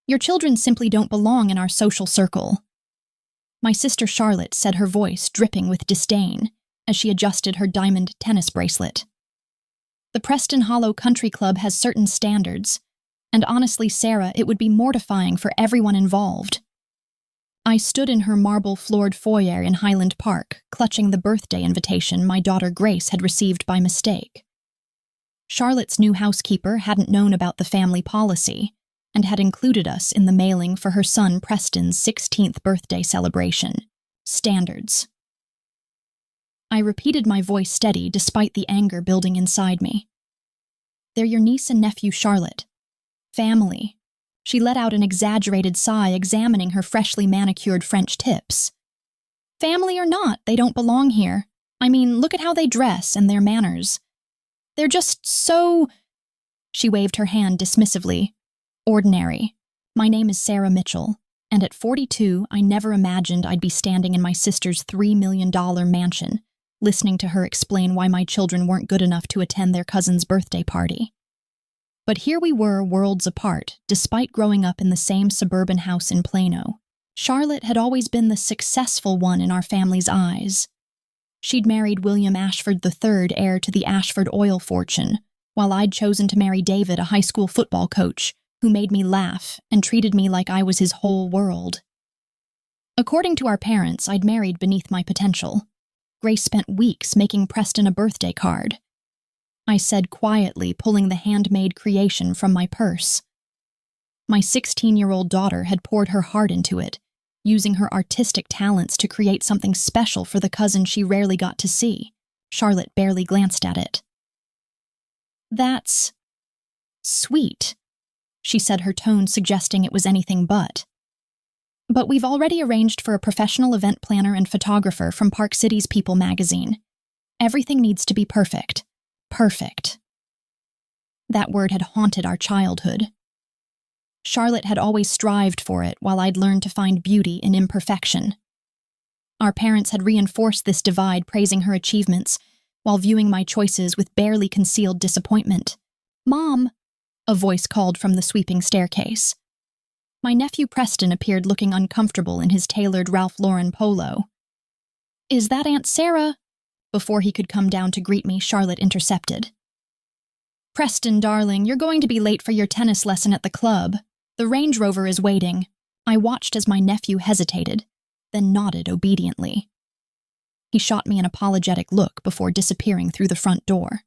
Your children simply don't belong in our social circle." My sister Charlotte said, her voice dripping with disdain as she adjusted her diamond tennis bracelet. "The Preston Hollow Country Club has certain standards, and honestly, Sarah, it would be mortifying for everyone involved." I stood in her marble-floored foyer in Highland Park, clutching the birthday invitation my daughter Grace had received by mistake. Charlotte's new housekeeper hadn't known about the family policy and had included us in the mailing for her son Preston's 16th birthday celebration. Standards. I repeated, my voice steady despite the anger building inside me. "They're your niece and nephew Charlotte. Family." She let out an exaggerated sigh, examining her freshly manicured French tips. "Family or not, they don't belong here. I mean, look at how they dress and their manners. They're just so—" She waved her hand dismissively. "Ordinary. My name is Sarah Mitchell, and at 42, I never imagined I'd be standing in my sister's $3 million mansion, listening to her explain why my children weren't good enough to attend their cousin's birthday party. But here we were, worlds apart, despite growing up in the same suburban house in Plano. Charlotte had always been the successful one in our family's eyes. She'd married William Ashford III, heir to the Ashford oil fortune, while I'd chosen to marry David, a high school football coach, who made me laugh and treated me like I was his whole world. According to our parents, I'd married beneath my potential. Grace spent weeks making Preston a birthday card. I said quietly, pulling the handmade creation from my purse. My 16-year-old daughter had poured her heart into it, using her artistic talents to create something special for the cousin she rarely got to see. Charlotte barely glanced at it. "That's sweet," she said, her tone suggesting it was anything but. "But we've already arranged for a professional event planner and photographer from Park City's People magazine. Everything needs to be perfect. Perfect." That word had haunted our childhood. Charlotte had always strived for it, while I'd learned to find beauty in imperfection. Our parents had reinforced this divide, praising her achievements, while viewing my choices with barely concealed disappointment. "Mom," a voice called from the sweeping staircase. My nephew Preston appeared, looking uncomfortable in his tailored Ralph Lauren polo. "Is that Aunt Sarah?" Before he could come down to greet me, Charlotte intercepted. "Preston, darling, you're going to be late for your tennis lesson at the club. The Range Rover is waiting." I watched as my nephew hesitated, then nodded obediently. He shot me an apologetic look before disappearing through the front door.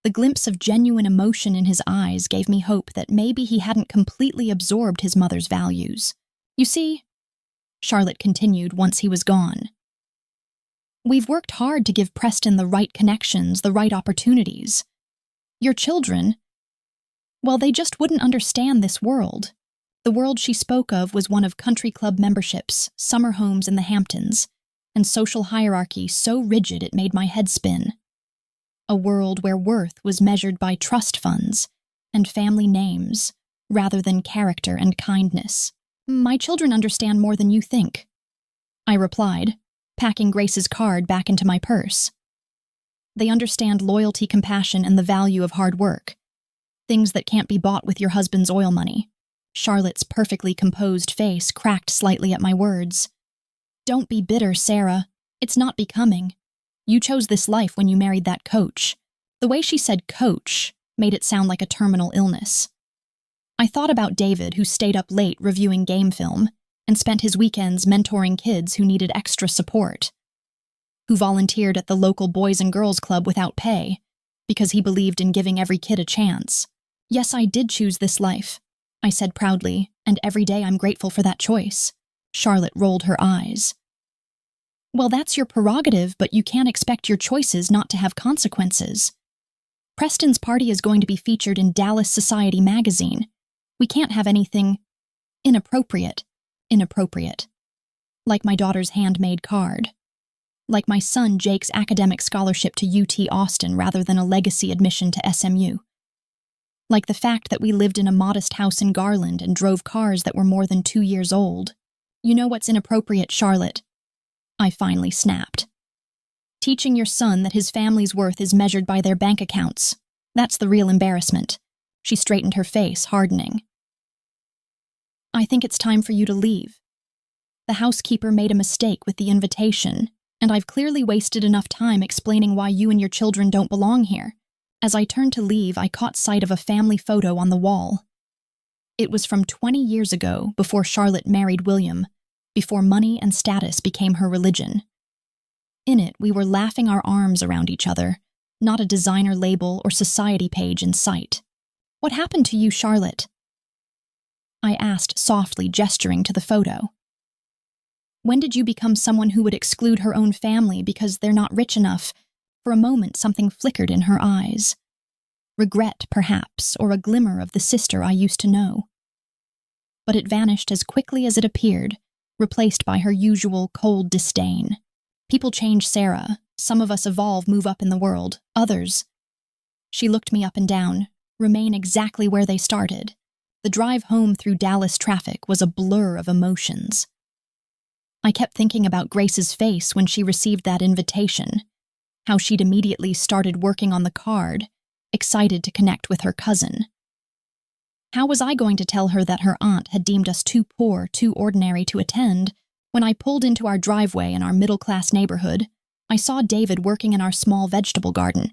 The glimpse of genuine emotion in his eyes gave me hope that maybe he hadn't completely absorbed his mother's values. "You see," Charlotte continued once he was gone, "we've worked hard to give Preston the right connections, the right opportunities. Your children, well, they just wouldn't understand this world." The world she spoke of was one of country club memberships, summer homes in the Hamptons, and social hierarchy so rigid it made my head spin. A world where worth was measured by trust funds and family names, rather than character and kindness. "My children understand more than you think," I replied, packing Grace's card back into my purse. "They understand loyalty, compassion, and the value of hard work. Things that can't be bought with your husband's oil money." Charlotte's perfectly composed face cracked slightly at my words. "Don't be bitter, Sarah. It's not becoming. You chose this life when you married that coach." The way she said coach made it sound like a terminal illness. I thought about David, who stayed up late reviewing game film and spent his weekends mentoring kids who needed extra support, who volunteered at the local Boys and Girls Club without pay because he believed in giving every kid a chance. "Yes, I did choose this life," I said proudly, "and every day I'm grateful for that choice." Charlotte rolled her eyes. "Well, that's your prerogative, but you can't expect your choices not to have consequences. Preston's party is going to be featured in Dallas Society magazine. We can't have anything inappropriate. Like my daughter's handmade card. Like my son Jake's academic scholarship to UT Austin rather than a legacy admission to SMU. Like the fact that we lived in a modest house in Garland and drove cars that were more than 2 years old. You know what's inappropriate, Charlotte?" I finally snapped. "Teaching your son that his family's worth is measured by their bank accounts. That's the real embarrassment." She straightened her face, hardening. think it's time for you to leave. The housekeeper made a mistake with the invitation, and I've clearly wasted enough time explaining why you and your children don't belong here. As I turned to leave, I caught sight of a family photo on the wall. It was from 20 years ago, before Charlotte married William, before money and status became her religion. In it, we were laughing our arms around each other, not a designer label or society page in sight. What happened to you, Charlotte? I asked softly, gesturing to the photo. When did you become someone who would exclude her own family because they're not rich enough? For a moment, something flickered in her eyes. Regret, perhaps, or a glimmer of the sister I used to know. But it vanished as quickly as it appeared, replaced by her usual cold disdain. People change, Sarah. Some of us evolve, move up in the world. Others. She looked me up and down, remain exactly where they started. The drive home through Dallas traffic was a blur of emotions. I kept thinking about Grace's face when she received that invitation, how she'd immediately started working on the card, excited to connect with her cousin. How was I going to tell her that her aunt had deemed us too poor, too ordinary to attend? When I pulled into our driveway in our middle-class neighborhood, I saw David working in our small vegetable garden,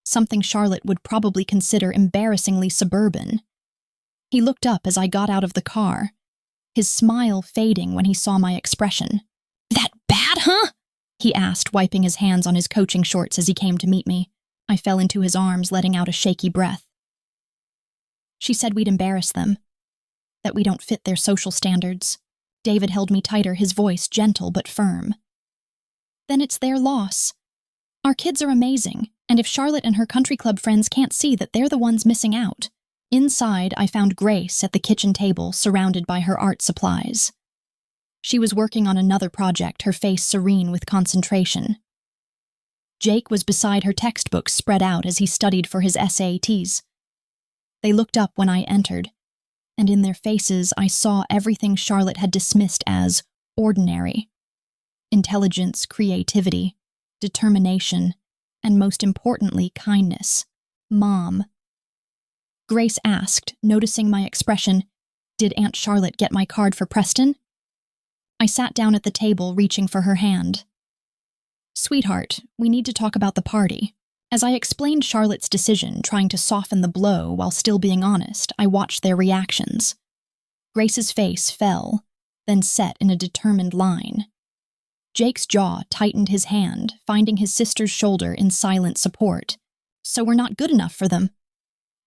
something Charlotte would probably consider embarrassingly suburban. He looked up as I got out of the car, his smile fading when he saw my expression. "That bad, huh?" he asked, wiping his hands on his coaching shorts as he came to meet me. I fell into his arms, letting out a shaky breath. She said we'd embarrass them, that we don't fit their social standards. David held me tighter, his voice gentle but firm. Then it's their loss. Our kids are amazing, and if Charlotte and her country club friends can't see that they're the ones missing out. Inside, I found Grace at the kitchen table, surrounded by her art supplies. She was working on another project, her face serene with concentration. Jake was beside her textbooks spread out as he studied for his SATs. They looked up when I entered, and in their faces I saw everything Charlotte had dismissed as ordinary. Intelligence, creativity, determination, and most importantly, kindness. Mom. Grace asked, noticing my expression, "Did Aunt Charlotte get my card for Preston?" I sat down at the table, reaching for her hand. "Sweetheart, we need to talk about the party." As I explained Charlotte's decision, trying to soften the blow while still being honest, I watched their reactions. Grace's face fell, then set in a determined line. Jake's jaw tightened his hand, finding his sister's shoulder in silent support. "So we're not good enough for them?"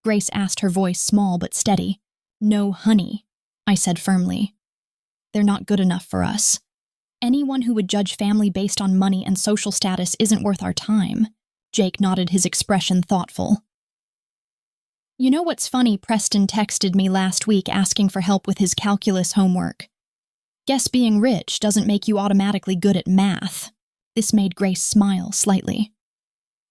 Grace asked, her voice small but steady. "No, honey," I said firmly. "They're not good enough for us. Anyone who would judge family based on money and social status isn't worth our time." Jake nodded, his expression thoughtful. "You know what's funny? Preston texted me last week asking for help with his calculus homework. Guess being rich doesn't make you automatically good at math." This made Grace smile slightly.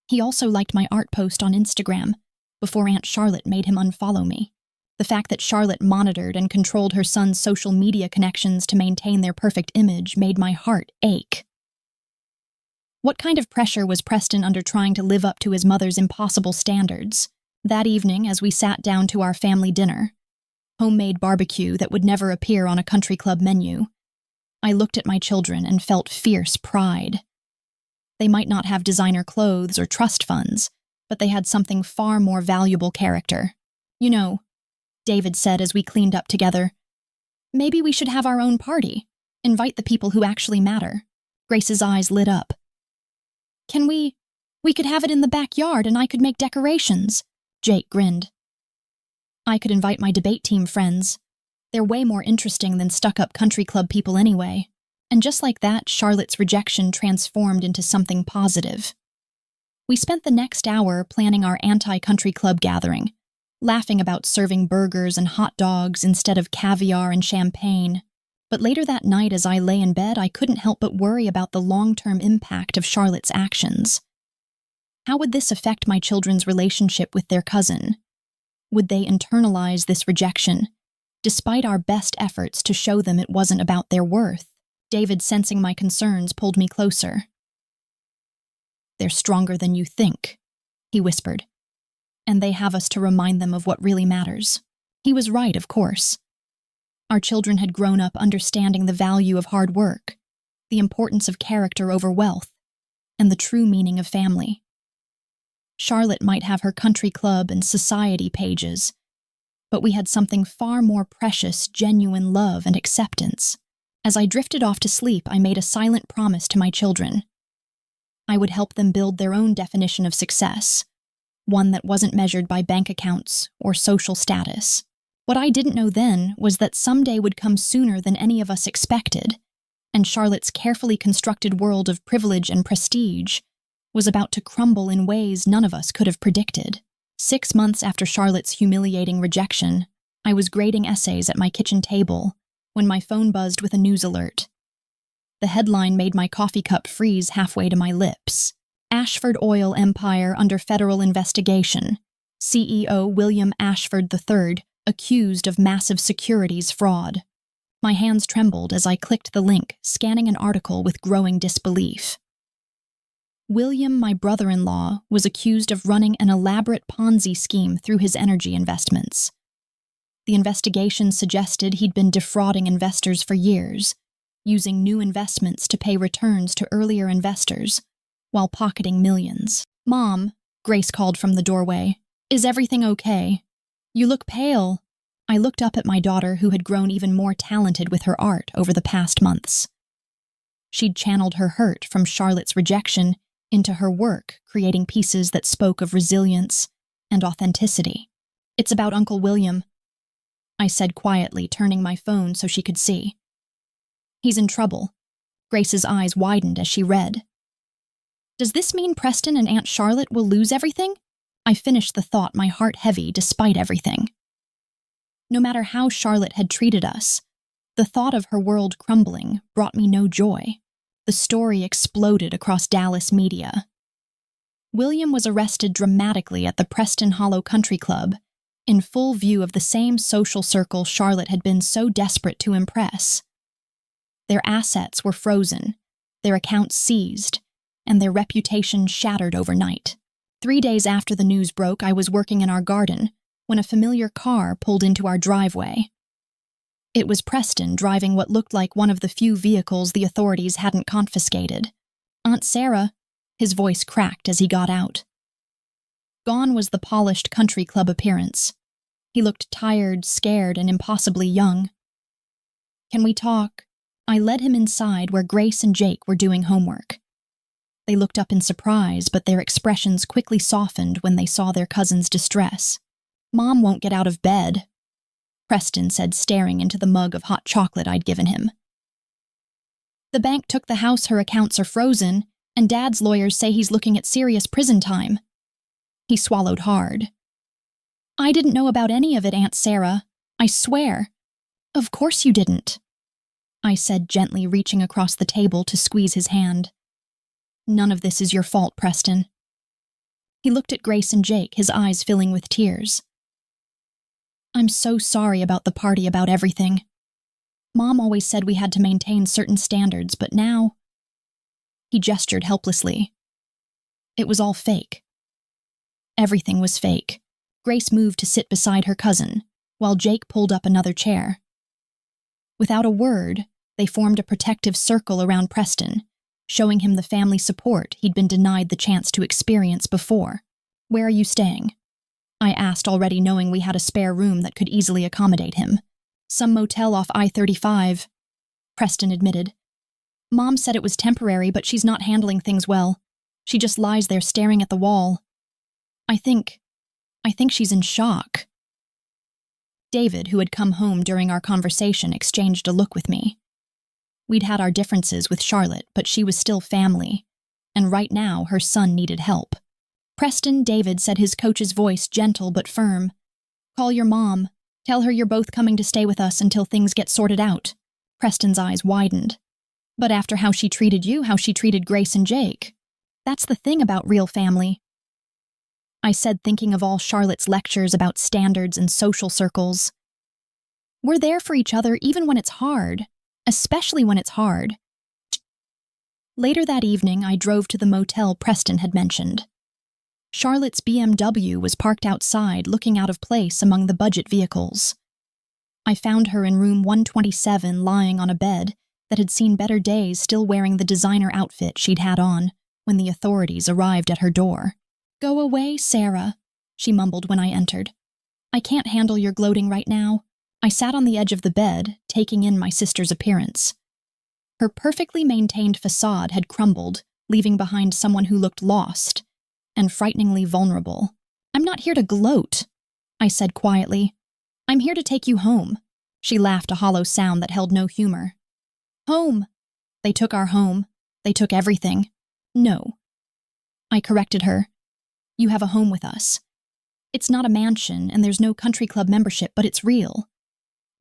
"He also liked my art post on Instagram, before Aunt Charlotte made him unfollow me. The fact that Charlotte monitored and controlled her son's social media connections to maintain their perfect image made my heart ache." What kind of pressure was Preston under trying to live up to his mother's impossible standards? That evening, as we sat down to our family dinner, homemade barbecue that would never appear on a country club menu, I looked at my children and felt fierce pride. They might not have designer clothes or trust funds, but they had something far more valuable: character. "You know," David said as we cleaned up together, "maybe we should have our own party. Invite the people who actually matter." Grace's eyes lit up. "Can we could have it in the backyard and I could make decorations." Jake grinned. "I could invite my debate team friends. They're way more interesting than stuck-up country club people anyway." And just like that, Charlotte's rejection transformed into something positive. We spent the next hour planning our anti-country club gathering, laughing about serving burgers and hot dogs instead of caviar and champagne. But later that night, as I lay in bed, I couldn't help but worry about the long-term impact of Charlotte's actions. How would this affect my children's relationship with their cousin? Would they internalize this rejection, despite our best efforts to show them it wasn't about their worth? David, sensing my concerns, pulled me closer. "They're stronger than you think," he whispered. "And they have us to remind them of what really matters." He was right, of course. Our children had grown up understanding the value of hard work, the importance of character over wealth, and the true meaning of family. Charlotte might have her country club and society pages, but we had something far more precious, genuine love and acceptance. As I drifted off to sleep, I made a silent promise to my children. I would help them build their own definition of success, one that wasn't measured by bank accounts or social status. What I didn't know then was that someday would come sooner than any of us expected, and Charlotte's carefully constructed world of privilege and prestige was about to crumble in ways none of us could have predicted. 6 months after Charlotte's humiliating rejection, I was grading essays at my kitchen table when my phone buzzed with a news alert. The headline made my coffee cup freeze halfway to my lips. Ashford Oil Empire under federal investigation. CEO William Ashford III accused of massive securities fraud. My hands trembled as I clicked the link, scanning an article with growing disbelief. William, my brother-in-law, was accused of running an elaborate Ponzi scheme through his energy investments. The investigation suggested he'd been defrauding investors for years, using new investments to pay returns to earlier investors, while pocketing millions. "Mom," Grace called from the doorway, "is everything okay? You look pale." I looked up at my daughter, who had grown even more talented with her art over the past months. She'd channeled her hurt from Charlotte's rejection into her work, creating pieces that spoke of resilience and authenticity. "It's about Uncle William," I said quietly, turning my phone so she could see. "He's in trouble." Grace's eyes widened as she read. "Does this mean Preston and Aunt Charlotte will lose everything?" I finished the thought, my heart heavy despite everything. No matter how Charlotte had treated us, the thought of her world crumbling brought me no joy. The story exploded across Dallas media. William was arrested dramatically at the Preston Hollow Country Club, in full view of the same social circle Charlotte had been so desperate to impress. Their assets were frozen, their accounts seized, and their reputation shattered overnight. 3 days after the news broke, I was working in our garden when a familiar car pulled into our driveway. It was Preston, driving what looked like one of the few vehicles the authorities hadn't confiscated. "Aunt Sarah," his voice cracked as he got out. Gone was the polished country club appearance. He looked tired, scared, and impossibly young. "Can we talk?" I led him inside where Grace and Jake were doing homework. They looked up in surprise, but their expressions quickly softened when they saw their cousin's distress. "Mom won't get out of bed," Preston said, staring into the mug of hot chocolate I'd given him. "The bank took the house, her accounts are frozen, and Dad's lawyers say he's looking at serious prison time." He swallowed hard. "I didn't know about any of it, Aunt Sarah. I swear." "Of course you didn't," I said gently, reaching across the table to squeeze his hand. "None of this is your fault, Preston." He looked at Grace and Jake, his eyes filling with tears. "I'm so sorry about the party, about everything. Mom always said we had to maintain certain standards, but now—" He gestured helplessly. "It was all fake." Everything was fake. Grace moved to sit beside her cousin, while Jake pulled up another chair. Without a word, they formed a protective circle around Preston, showing him the family support he'd been denied the chance to experience before. "Where are you staying?" I asked, already knowing we had a spare room that could easily accommodate him. "Some motel off I-35, Preston admitted. "Mom said it was temporary, but she's not handling things well. She just lies there staring at the wall. I think she's in shock." David, who had come home during our conversation, exchanged a look with me. We'd had our differences with Charlotte, but she was still family, and right now her son needed help. "Preston," David said, his coach's voice gentle but firm. "Call your mom. Tell her you're both coming to stay with us until things get sorted out." Preston's eyes widened. "But after how she treated you, how she treated Grace and Jake. That's the thing about real family," I said, thinking of all Charlotte's lectures about standards and social circles. "We're there for each other even when it's hard, especially when it's hard." Later that evening, I drove to the motel Preston had mentioned. Charlotte's BMW was parked outside, looking out of place among the budget vehicles. I found her in room 127 lying on a bed that had seen better days, still wearing the designer outfit she'd had on when the authorities arrived at her door. "Go away, Sarah," she mumbled when I entered. "I can't handle your gloating right now." I sat on the edge of the bed, taking in my sister's appearance. Her perfectly maintained facade had crumbled, leaving behind someone who looked lost and frighteningly vulnerable. "I'm not here to gloat," I said quietly. "I'm here to take you home." She laughed, a hollow sound that held no humor. "Home. They took our home. They took everything." "No." I corrected her. "You have a home with us. It's not a mansion, and there's no country club membership, but it's real.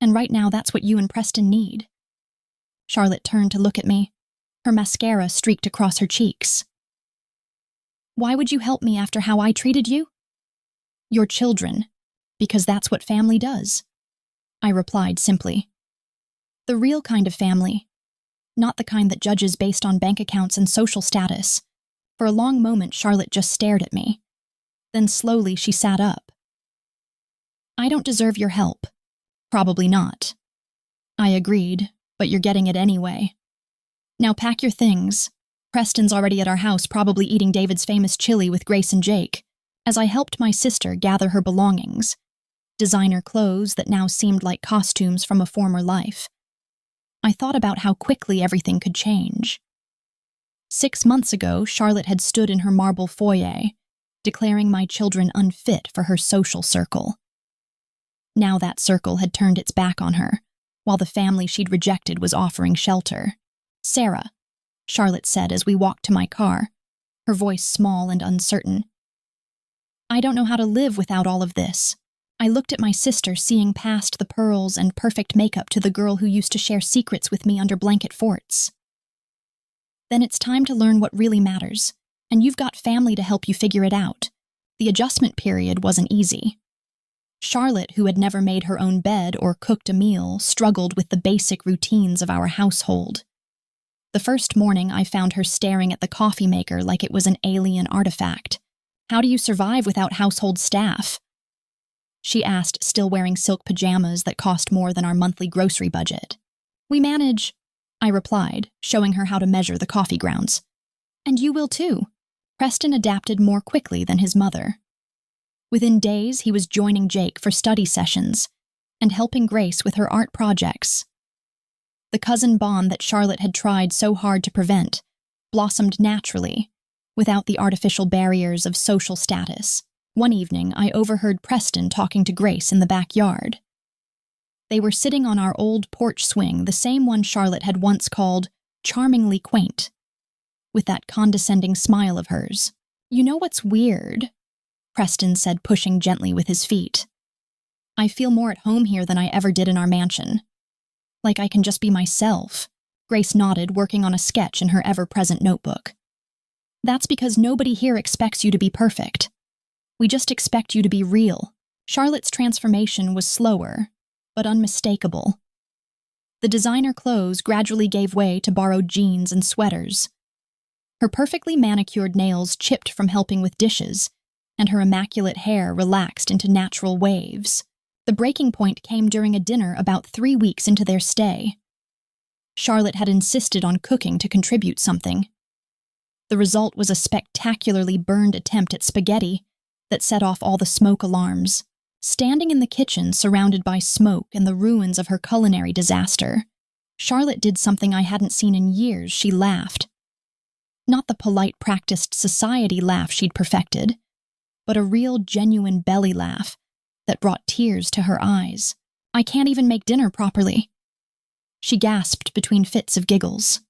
And right now, that's what you and Preston need." Charlotte turned to look at me. Her mascara streaked across her cheeks. "Why would you help me after how I treated you?" "Your children, because that's what family does," I replied simply. "The real kind of family, not the kind that judges based on bank accounts and social status." For a long moment, Charlotte just stared at me. Then slowly she sat up. "I don't deserve your help." "Probably not." I agreed, "but you're getting it anyway. Now pack your things. Preston's already at our house, probably eating David's famous chili with Grace and Jake," as I helped my sister gather her belongings. Designer clothes that now seemed like costumes from a former life. I thought about how quickly everything could change. 6 months ago, Charlotte had stood in her marble foyer, declaring my children unfit for her social circle. Now that circle had turned its back on her, while the family she'd rejected was offering shelter. "Sarah," Charlotte said as we walked to my car, her voice small and uncertain. "I don't know how to live without all of this." I looked at my sister, seeing past the pearls and perfect makeup to the girl who used to share secrets with me under blanket forts. "Then it's time to learn what really matters, and you've got family to help you figure it out." The adjustment period wasn't easy. Charlotte, who had never made her own bed or cooked a meal, struggled with the basic routines of our household. The first morning, I found her staring at the coffee maker like it was an alien artifact. "How do you survive without household staff?" she asked, still wearing silk pajamas that cost more than our monthly grocery budget. "We manage," I replied, showing her how to measure the coffee grounds. "And you will too." Preston adapted more quickly than his mother. Within days, he was joining Jake for study sessions and helping Grace with her art projects. The cousin bond that Charlotte had tried so hard to prevent blossomed naturally, without the artificial barriers of social status. One evening, I overheard Preston talking to Grace in the backyard. They were sitting on our old porch swing, the same one Charlotte had once called charmingly quaint, with that condescending smile of hers. "You know what's weird?" Preston said, pushing gently with his feet. "I feel more at home here than I ever did in our mansion. Like I can just be myself." Grace nodded, working on a sketch in her ever-present notebook. "That's because nobody here expects you to be perfect. We just expect you to be real." Charlotte's transformation was slower, but unmistakable. The designer clothes gradually gave way to borrowed jeans and sweaters. Her perfectly manicured nails chipped from helping with dishes, and her immaculate hair relaxed into natural waves. The breaking point came during a dinner about 3 weeks into their stay. Charlotte had insisted on cooking to contribute something. The result was a spectacularly burned attempt at spaghetti that set off all the smoke alarms. Standing in the kitchen, surrounded by smoke and the ruins of her culinary disaster, Charlotte did something I hadn't seen in years. She laughed. Not the polite, practiced society laugh she'd perfected, but a real, genuine belly laugh that brought tears to her eyes. "I can't even make dinner properly," she gasped between fits of giggles.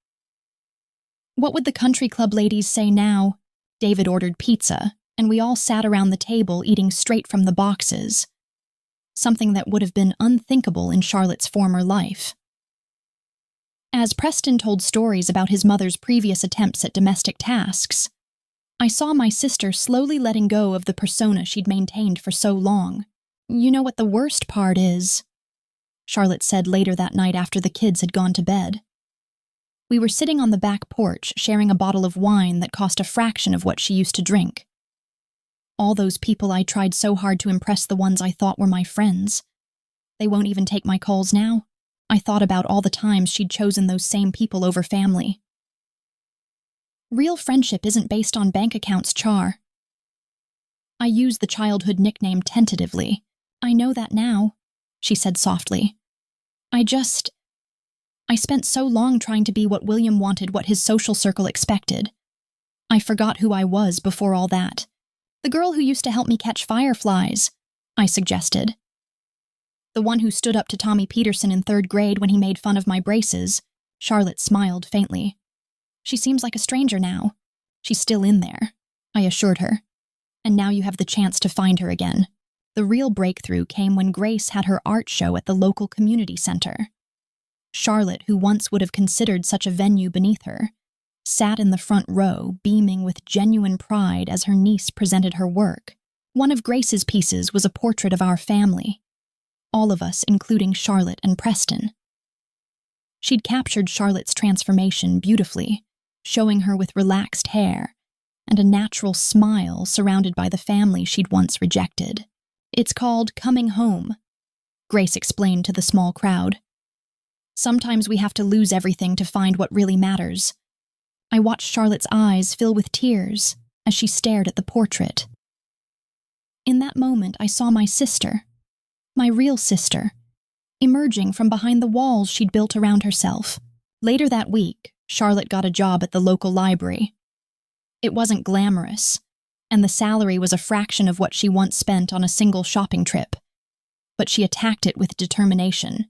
"What would the country club ladies say now?" David ordered pizza, and we all sat around the table eating straight from the boxes, something that would have been unthinkable in Charlotte's former life. As Preston told stories about his mother's previous attempts at domestic tasks, I saw my sister slowly letting go of the persona she'd maintained for so long. "You know what the worst part is?" Charlotte said later that night after the kids had gone to bed. "We were sitting on the back porch sharing a bottle of wine that cost a fraction of what she used to drink. All those people I tried so hard to impress, the ones I thought were my friends, They won't even take my calls now. I thought about all the times she'd chosen those same people over family. Real friendship isn't based on bank accounts, Char. I use the childhood nickname tentatively. I know that now, she said softly. I spent so long trying to be what William wanted, what his social circle expected. I forgot who I was before all that. The girl who used to help me catch fireflies, I suggested. The one who stood up to Tommy Peterson in 3rd grade when he made fun of my braces. Charlotte smiled faintly. She seems like a stranger now. She's still in there, I assured her. And now you have the chance to find her again. The real breakthrough came when Grace had her art show at the local community center. Charlotte, who once would have considered such a venue beneath her, sat in the front row, beaming with genuine pride as her niece presented her work. One of Grace's pieces was a portrait of our family. All of us, including Charlotte and Preston. She'd captured Charlotte's transformation beautifully, showing her with relaxed hair and a natural smile surrounded by the family she'd once rejected. It's called Coming Home, Grace explained to the small crowd. Sometimes we have to lose everything to find what really matters. I watched Charlotte's eyes fill with tears as she stared at the portrait. In that moment, I saw my sister, my real sister, emerging from behind the walls she'd built around herself. Later that week, Charlotte got a job at the local library. It wasn't glamorous, and the salary was a fraction of what she once spent on a single shopping trip. But she attacked it with determination.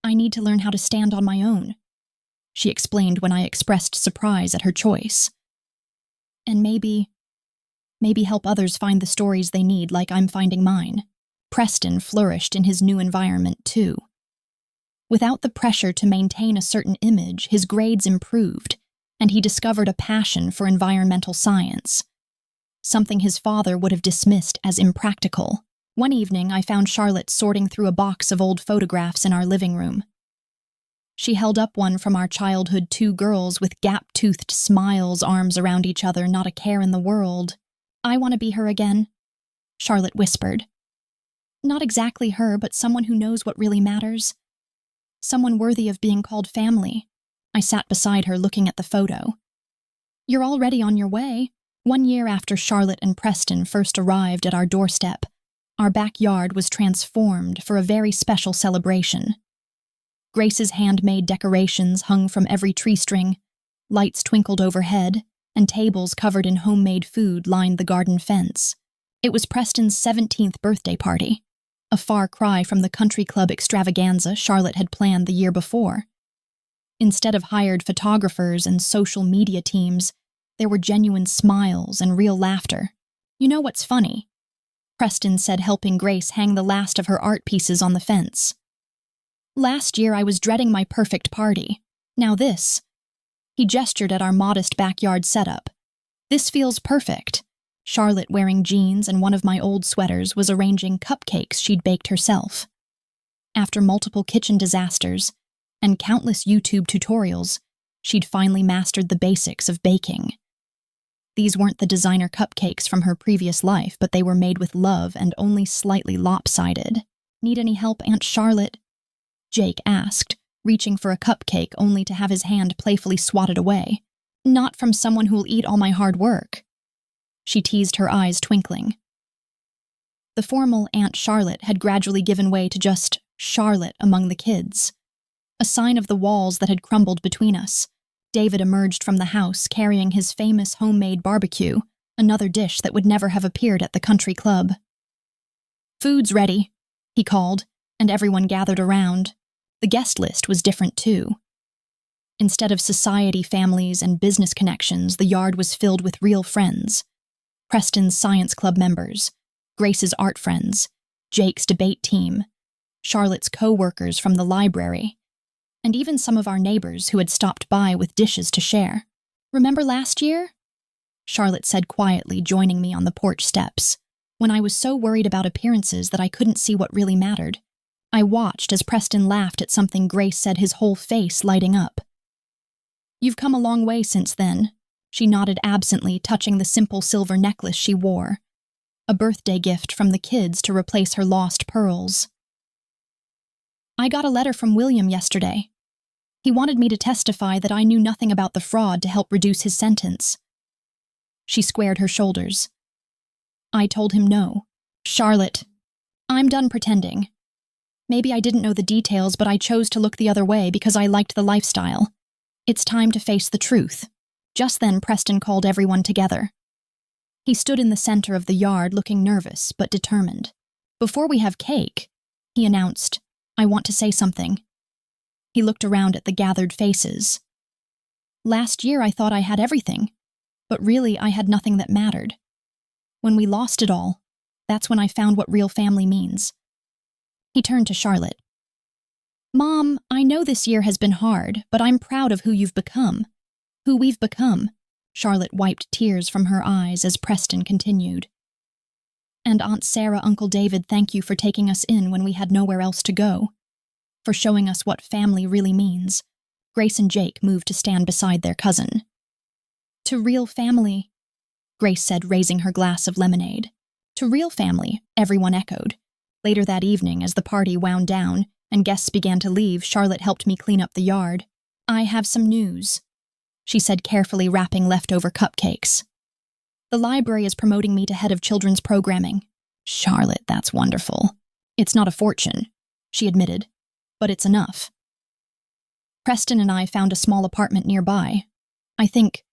I need to learn how to stand on my own, she explained when I expressed surprise at her choice. And maybe help others find the stories they need like I'm finding mine. Preston flourished in his new environment too. Without the pressure to maintain a certain image, his grades improved, and he discovered a passion for environmental science, something his father would have dismissed as impractical. One evening, I found Charlotte sorting through a box of old photographs in our living room. She held up one from our childhood, 2 girls with gap-toothed smiles, arms around each other, not a care in the world. I want to be her again, Charlotte whispered. Not exactly her, but someone who knows what really matters. Someone worthy of being called family. I sat beside her looking at the photo. You're already on your way. 1 year after Charlotte and Preston first arrived at our doorstep, our backyard was transformed for a very special celebration. Grace's handmade decorations hung from every tree string, lights twinkled overhead, and tables covered in homemade food lined the garden fence. It was Preston's 17th birthday party, a far cry from the country club extravaganza Charlotte had planned the year before. Instead of hired photographers and social media teams, there were genuine smiles and real laughter. You know what's funny? Preston said, helping Grace hang the last of her art pieces on the fence. Last year I was dreading my perfect party. Now this. He gestured at our modest backyard setup. This feels perfect. Charlotte, wearing jeans and one of my old sweaters, was arranging cupcakes she'd baked herself. After multiple kitchen disasters and countless YouTube tutorials, she'd finally mastered the basics of baking. These weren't the designer cupcakes from her previous life, but they were made with love and only slightly lopsided. Need any help, Aunt Charlotte? Jake asked, reaching for a cupcake only to have his hand playfully swatted away. Not from someone who'll eat all my hard work. She teased, her eyes twinkling. The formal Aunt Charlotte had gradually given way to just Charlotte among the kids, a sign of the walls that had crumbled between us. David emerged from the house carrying his famous homemade barbecue, another dish that would never have appeared at the country club. Food's ready, he called, and everyone gathered around. The guest list was different too. Instead of society, families, and business connections, the yard was filled with real friends. Preston's science club members, Grace's art friends, Jake's debate team, Charlotte's co-workers from the library, and even some of our neighbors who had stopped by with dishes to share. Remember last year? Charlotte said quietly, joining me on the porch steps, when I was so worried about appearances that I couldn't see what really mattered. I watched as Preston laughed at something Grace said, his whole face lighting up. You've come a long way since then, she nodded absently, touching the simple silver necklace she wore, a birthday gift from the kids to replace her lost pearls. I got a letter from William yesterday. He wanted me to testify that I knew nothing about the fraud to help reduce his sentence. She squared her shoulders. I told him no. Charlotte, I'm done pretending. Maybe I didn't know the details, but I chose to look the other way because I liked the lifestyle. It's time to face the truth. Just then, Preston called everyone together. He stood in the center of the yard looking nervous but determined. Before we have cake, he announced, I want to say something. He looked around at the gathered faces. Last year I thought I had everything, but really I had nothing that mattered. When we lost it all, that's when I found what real family means. He turned to Charlotte. Mom, I know this year has been hard, but I'm proud of who you've become. Who we've become. Charlotte wiped tears from her eyes as Preston continued. And Aunt Sarah, Uncle David, thank you for taking us in when we had nowhere else to go. For showing us what family really means. Grace and Jake moved to stand beside their cousin. To real family, Grace said, raising her glass of lemonade. To real family, everyone echoed. Later that evening, as the party wound down and guests began to leave, Charlotte helped me clean up the yard. I have some news, she said, carefully wrapping leftover cupcakes. The library is promoting me to head of children's programming. Charlotte, that's wonderful. It's not a fortune, she admitted, but it's enough. Preston and I found a small apartment nearby. I think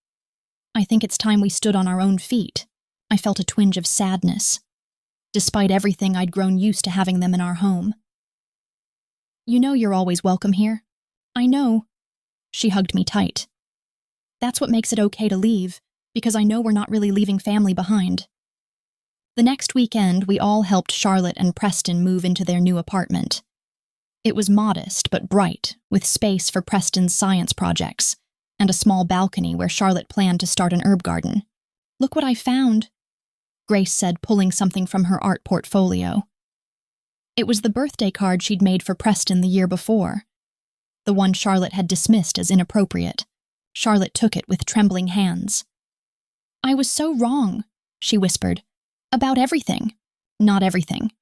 it's time we stood on our own feet. I felt a twinge of sadness. Despite everything, I'd grown used to having them in our home. You know you're always welcome here. I know. She hugged me tight. That's what makes it okay to leave, because I know we're not really leaving family behind. The next weekend, we all helped Charlotte and Preston move into their new apartment. It was modest but bright, with space for Preston's science projects, and a small balcony where Charlotte planned to start an herb garden. Look what I found, Grace said, pulling something from her art portfolio. It was the birthday card she'd made for Preston the year before, the one Charlotte had dismissed as inappropriate. Charlotte took it with trembling hands. I was so wrong, she whispered. About everything. Not everything,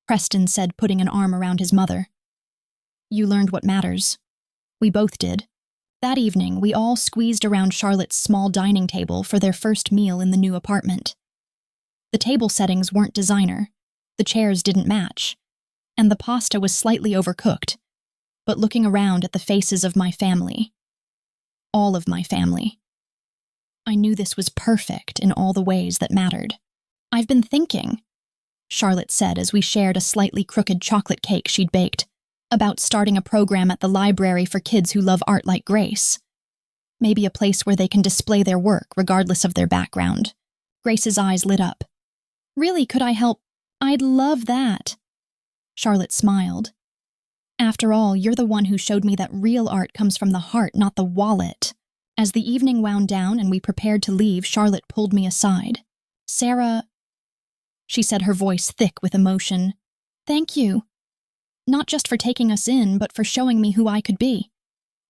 Preston said, putting an arm around his mother. You learned what matters. We both did. That evening, we all squeezed around Charlotte's small dining table for their first meal in the new apartment. The table settings weren't designer, the chairs didn't match, and the pasta was slightly overcooked. But looking around at the faces of my family, all of my family, I knew this was perfect in all the ways that mattered. I've been thinking, Charlotte said as we shared a slightly crooked chocolate cake she'd baked, about starting a program at the library for kids who love art like Grace. Maybe a place where they can display their work regardless of their background. Grace's eyes lit up. Really, could I help? I'd love that. Charlotte smiled. After all, you're the one who showed me that real art comes from the heart, not the wallet. As the evening wound down and we prepared to leave, Charlotte pulled me aside. Sarah, she said, her voice thick with emotion. Thank you. Not just for taking us in, but for showing me who I could be.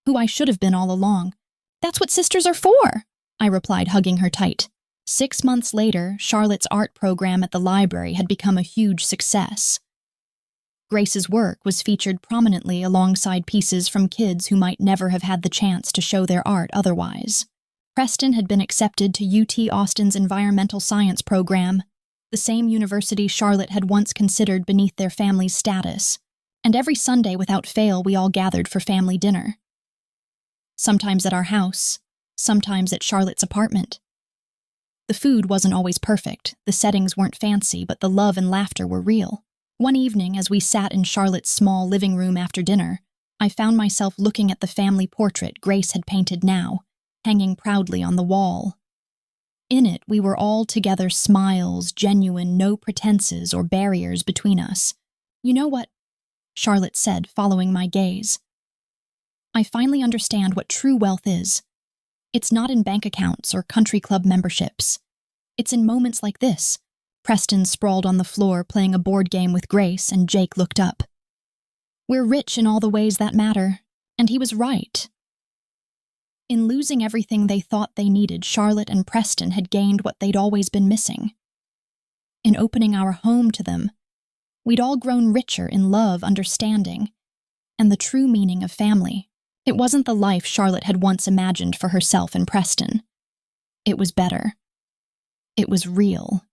Who I should have been all along. That's what sisters are for, I replied, hugging her tight. 6 months later, Charlotte's art program at the library had become a huge success. Grace's work was featured prominently alongside pieces from kids who might never have had the chance to show their art otherwise. Preston had been accepted to UT Austin's environmental science program, the same university Charlotte had once considered beneath their family's status, and every Sunday without fail we all gathered for family dinner. Sometimes at our house, sometimes at Charlotte's apartment. The food wasn't always perfect, the settings weren't fancy, but the love and laughter were real. One evening, as we sat in Charlotte's small living room after dinner, I found myself looking at the family portrait Grace had painted now, hanging proudly on the wall. In it, we were all together, smiles, genuine, no pretenses or barriers between us. You know what? Charlotte said, following my gaze. I finally understand what true wealth is. It's not in bank accounts or country club memberships. It's in moments like this. Preston sprawled on the floor playing a board game with Grace, and Jake looked up. We're rich in all the ways that matter, and he was right. In losing everything they thought they needed, Charlotte and Preston had gained what they'd always been missing. In opening our home to them, we'd all grown richer in love, understanding, and the true meaning of family. It wasn't the life Charlotte had once imagined for herself and Preston. It was better. It was real.